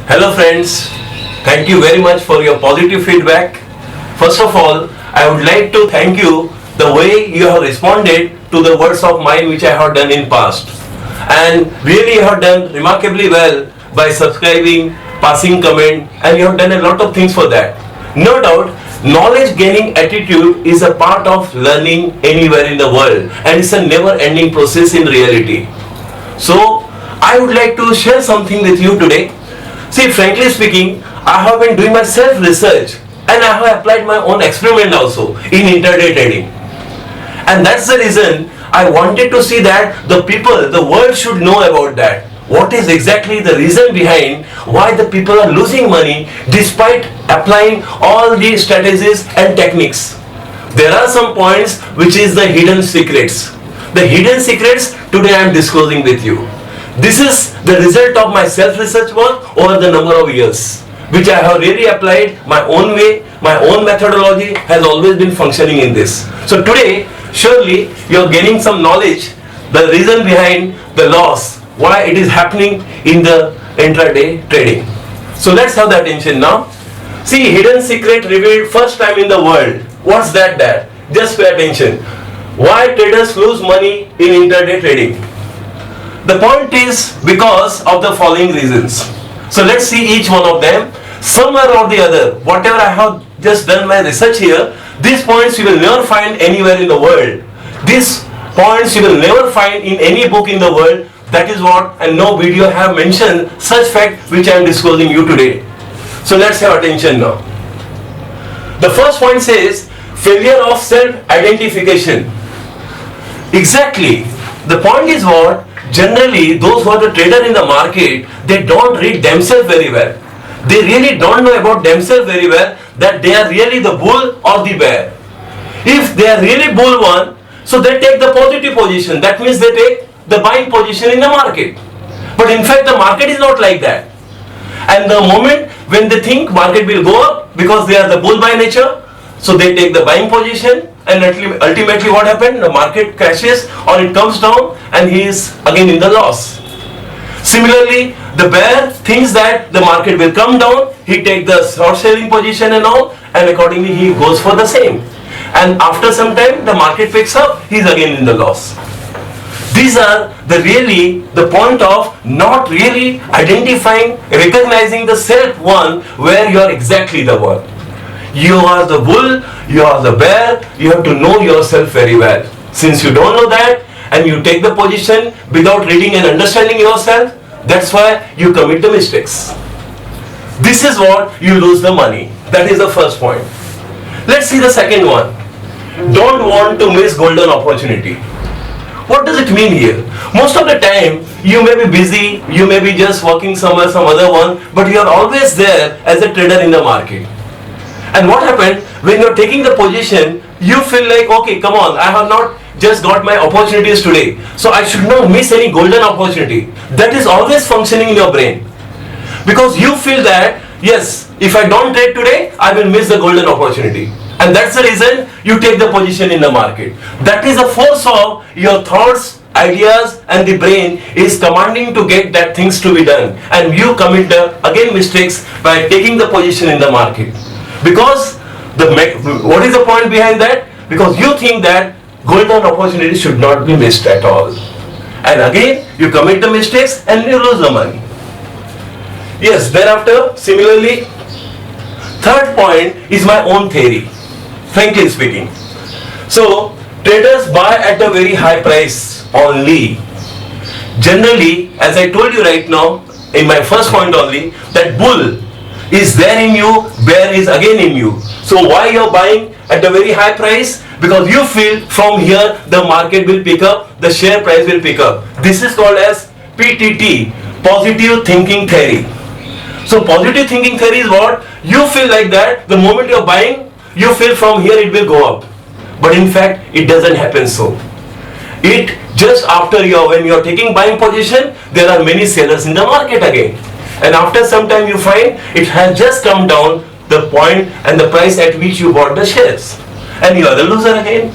Hello friends, thank you very much for your positive feedback. First of all, I would like to thank you the way you have responded to the words of mine which I have done in past. And really you have done remarkably well by subscribing, passing comment, and you have done a lot of things for that. No doubt, knowledge gaining attitude is a part of learning anywhere in the world and it's a never ending process in reality. So, I would like to share something with you today. See, frankly speaking, I have been doing my self-research and I have applied my own experiment also in intraday trading. And that's the reason I wanted to see that the world should know about that. What is exactly the reason behind why the people are losing money despite applying all these strategies and techniques. There are some points which is the hidden secrets. The hidden secrets today I am disclosing with you. This is the result of my self-research work over the number of years, which I have really applied my own way, my own methodology has always been functioning in this. So today, surely you are gaining some knowledge, the reason behind the loss, why it is happening in the intraday trading. So let's have the attention now. See, hidden secret revealed first time in the world. What's that? Just pay attention. Why traders lose money in intraday trading? The point is because of the following reasons. So let's see each one of them. Somewhere or the other, whatever I have just done my research here, these points you will never find anywhere in the world. These points you will never find in any book in the world. That is what, and no video have mentioned such fact which I am disclosing you today. So let's have attention now. The first point says failure of self-identification. Exactly. The point is what? Generally, those who are the trader in the market, they don't read themselves very well. They really don't know about themselves very well that they are really the bull or the bear. If they are really bull one, so they take the positive position. That means they take the buying position in the market. But in fact, the market is not like that. And the moment when they think market will go up because they are the bull by nature, so they take the buying position and ultimately what happened? The market crashes or it comes down and he is again in the loss. Similarly, the bear thinks that the market will come down, he takes the short selling position and all, and accordingly he goes for the same. And after some time the market picks up, he is again in the loss. These are the point of not really identifying, recognizing the self one where you are exactly the one. You are the bull, you are the bear, you have to know yourself very well. Since you don't know that and you take the position without reading and understanding yourself, that's why you commit the mistakes. This is what you lose the money. That is the first point. Let's see the second one. Don't want to miss golden opportunity. What does it mean here? Most of the time, you may be busy, you may be just working somewhere, some other one, but you are always there as a trader in the market. And what happened, when you are taking the position, you feel like, okay, come on, I have not just got my opportunities today, so I should not miss any golden opportunity. That is always functioning in your brain. Because you feel that, yes, if I don't trade today, I will miss the golden opportunity. And that's the reason you take the position in the market. That is the force of your thoughts, ideas and the brain is commanding to get that things to be done. And you commit again mistakes by taking the position in the market. Because what is the point behind that? Because you think that golden opportunity should not be missed at all. And again, you commit the mistakes and you lose the money. Yes, thereafter, similarly, third point is my own theory, frankly speaking. So, traders buy at a very high price only. Generally, as I told you right now, in my first point only, that bull is there in you, bear is again in you. So why you are buying at a very high price? Because you feel from here the market will pick up, the share price will pick up. This is called as PTT, positive thinking theory. So positive thinking theory is what? You feel like that the moment you are buying, you feel from here it will go up. But in fact, it doesn't happen so. It just after when you are taking buying position, there are many sellers in the market again. And after some time you find it has just come down the point and the price at which you bought the shares. And you are the loser again.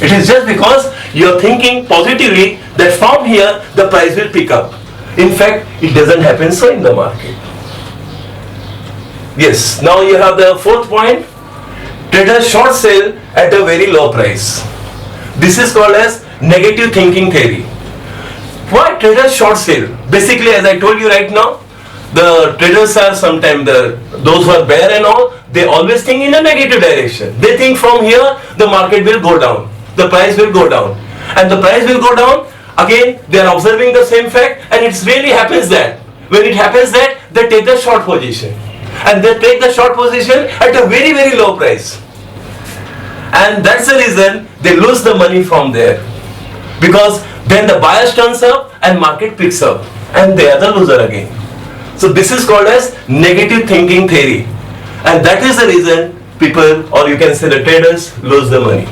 It is just because you are thinking positively that from here the price will pick up. In fact, it doesn't happen so in the market. Yes, now you have the fourth point. Traders short sell at a very low price. This is called as negative thinking theory. Why traders short sell? Basically, as I told you right now, the traders are sometimes those who are bear and all, they always think in a negative direction. They think from here the market will go down, the price will go down, and the price will go down. Again, they are observing the same fact, and it really happens that when it happens that they take the short position, and they take the short position at a very very low price, and that's the reason they lose the money from there, because then the buyers turns up and market picks up, and they are the loser again. So this is called as negative thinking theory, and that is the reason people, or you can say the traders, lose the money.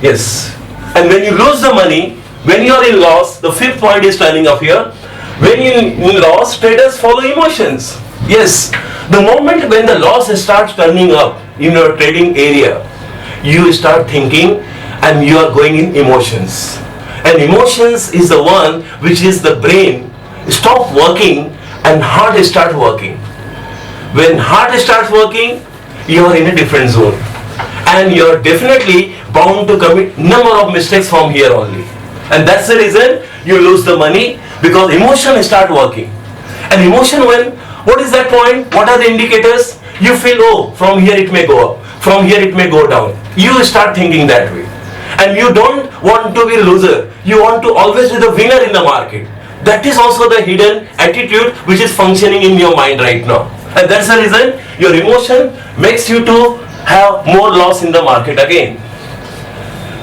Yes, and when you lose the money, when you are in loss, the fifth point is turning up here. When you in loss, traders follow emotions. Yes, the moment when the loss starts turning up in your trading area, you start thinking and you are going in emotions. And emotions is the one which is the brain stop working and heart start working. When heart starts working, you are in a different zone, and you are definitely bound to commit number of mistakes from here only. And that's the reason you lose the money, because emotion start working. And emotion, when, what is that point? What are the indicators? You feel, oh, from here it may go up, from here it may go down. You start thinking that way. And you don't want to be a loser. You want to always be the winner in the market. That is also the hidden attitude which is functioning in your mind right now. And that's the reason your emotion makes you to have more loss in the market again.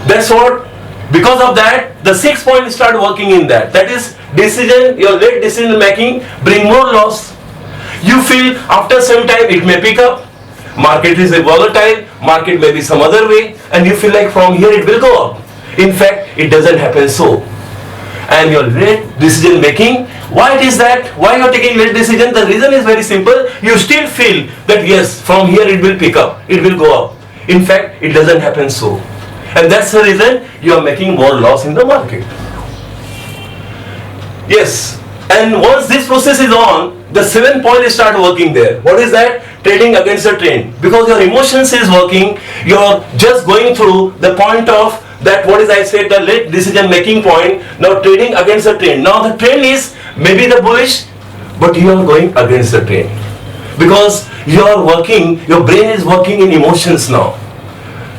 That's what, because of that, the 6 point start working in that. That is decision, your late decision making bring more loss. You feel after some time it may pick up. Market is a volatile, market may be some other way, and you feel like from here it will go up. In fact, it doesn't happen so. And your late decision making, why it is that? Why you are taking late decision? The reason is very simple. You still feel that yes, from here it will pick up, it will go up. In fact, it doesn't happen so. And that's the reason you are making more loss in the market. Yes, and once this process is on, the 7 point start working there. What is that? Trading against the trend. Because your emotions is working, you're just going through the point of that, what is I said, the late decision making point. Now trading against the trend. Now the trend is maybe the bullish, but you are going against the trend. Because you are working, your brain is working in emotions now.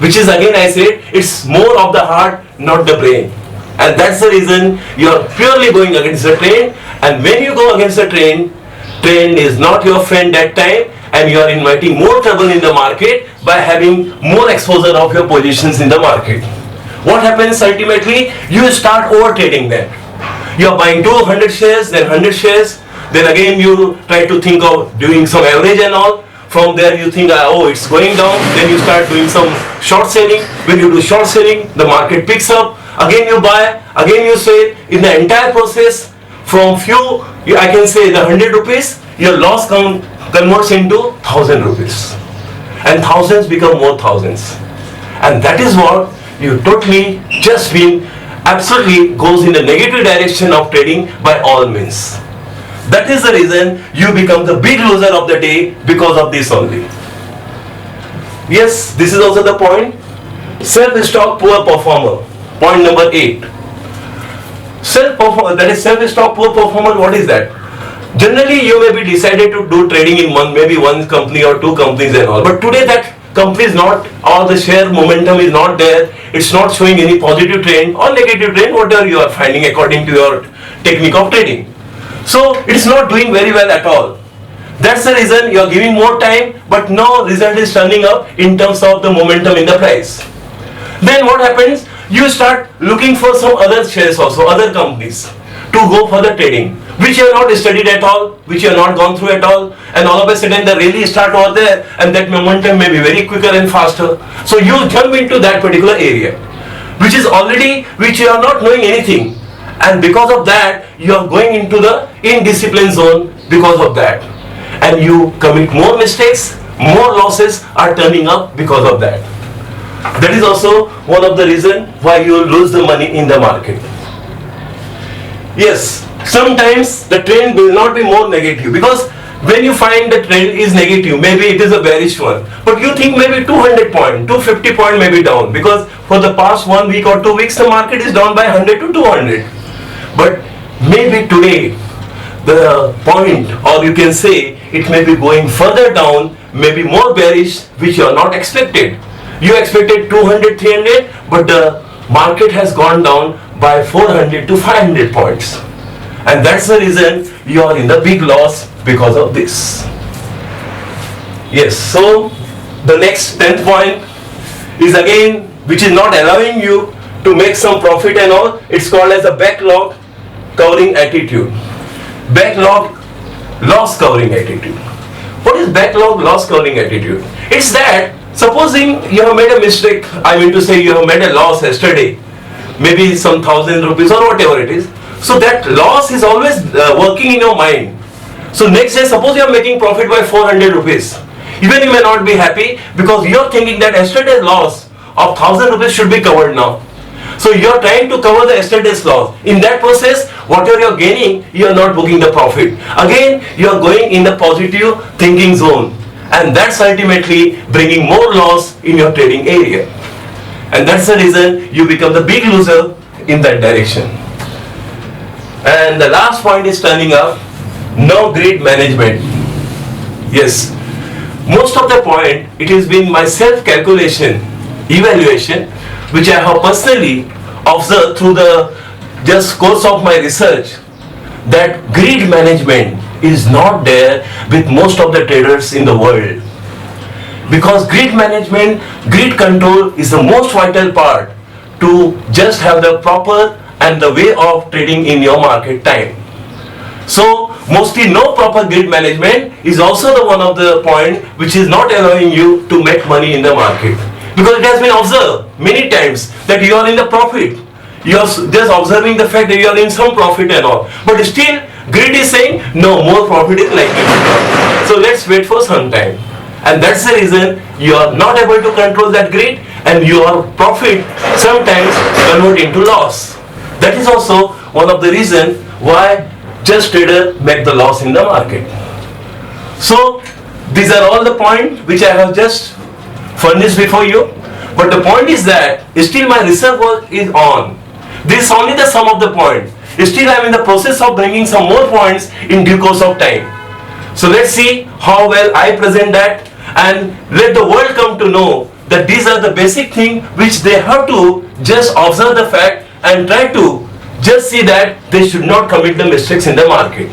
Which is again I said, it's more of the heart, not the brain. And that's the reason you are purely going against the trend. And when you go against the trend is not your friend that time, and you are inviting more trouble in the market by having more exposure of your positions in the market. What happens ultimately? You start over trading then. You are buying 200 shares, then 100 shares, then again you try to think of doing some average and all. From there you think, oh, it's going down, then you start doing some short selling. When you do short selling, the market picks up, again you buy, again you sell. In the entire process, from few, I can say the 100 rupees, your loss converts into 1000 rupees. And thousands become more thousands. And that is what you totally just been absolutely goes in the negative direction of trading by all means. That is the reason you become the big loser of the day because of this only. Yes, this is also the point. Self-stock poor performer. Point number 8. Self-performer, that is self-stock poor performer, what is that? Generally you may be decided to do trading in maybe one company or two companies and all. But today that company is not, or the share momentum is not there. It's not showing any positive trend or negative trend, whatever you are finding according to your technique of trading. So it's not doing very well at all. That's the reason you are giving more time, but no result is turning up in terms of the momentum in the price. Then what happens? You start looking for some other shares also, other companies to go for the trading, which you have not studied at all, which you have not gone through at all, and all of a sudden they really start over there, and that momentum may be very quicker and faster. So you jump into that particular area, which is already, which you are not knowing anything. And because of that, you are going into the indiscipline zone because of that. And you commit more mistakes, more losses are turning up because of that. That is also one of the reasons why you lose the money in the market. Yes, sometimes the trend will not be more negative, because when you find the trend is negative, maybe it is a bearish one, but you think maybe 200 point, 250 point may be down, because for the past 1 week or 2 weeks the market is down by 100 to 200. But maybe today the point, or you can say it may be going further down, maybe more bearish, which you are not expected. You expected 200, 300, but the market has gone down by 400 to 500 points. And that's the reason you are in the big loss because of this. Yes, so the next 10th point is again, which is not allowing you to make some profit and all. It's called as a backlog covering attitude. Backlog loss covering attitude. What is backlog loss covering attitude? It's that supposing you have made a mistake, I mean to say you have made a loss yesterday, maybe some 1,000 rupees or whatever it is. So that loss is always working in your mind. So next day, suppose you are making profit by 400 rupees. Even you may not be happy because you are thinking that yesterday's loss of 1,000 rupees should be covered now. So you are trying to cover the yesterday's loss. In that process, whatever you are gaining, you are not booking the profit. Again, you are going in the positive thinking zone. And that's ultimately bringing more loss in your trading area. And that's the reason you become the big loser in that direction. And the last point is turning up, no greed management. Yes, most of the point, it has been my self-calculation, evaluation, which I have personally observed through the just course of my research, that greed management is not there with most of the traders in the world. Because greed management, greed control is the most vital part to just have the proper and the way of trading in your market time. So mostly no proper greed management is also the one of the point which is not allowing you to make money in the market. Because it has been observed many times that you are in the profit. You are just observing the fact that you are in some profit and all. But still greed is saying no, more profit is likely to come. So let's wait for some time. And that's the reason you are not able to control that greed, and your profit sometimes convert into loss. That is also one of the reasons why just traders make the loss in the market. So these are all the points which I have just furnished before you. But the point is that still my research work is on. This is only the sum of the point. Still I am in the process of bringing some more points in due course of time. So let's see how well I present that, and let the world come to know that these are the basic things which they have to just observe the fact and try to just see that they should not commit the mistakes in the market.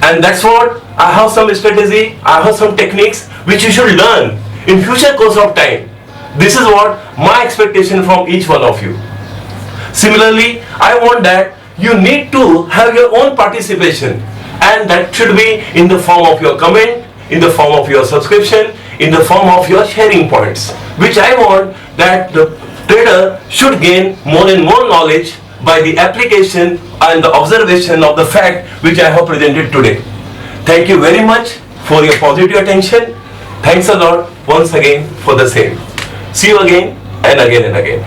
And that's what I have some strategy, I have some techniques which you should learn in future course of time. This is what my expectation from each one of you. Similarly, I want that you need to have your own participation, and that should be in the form of your comment, in the form of your subscription, in the form of your sharing points, which I want that the trader should gain more and more knowledge by the application and the observation of the fact which I have presented today. Thank you very much for your positive attention. Thanks a lot once again for the same. See you again and again and again.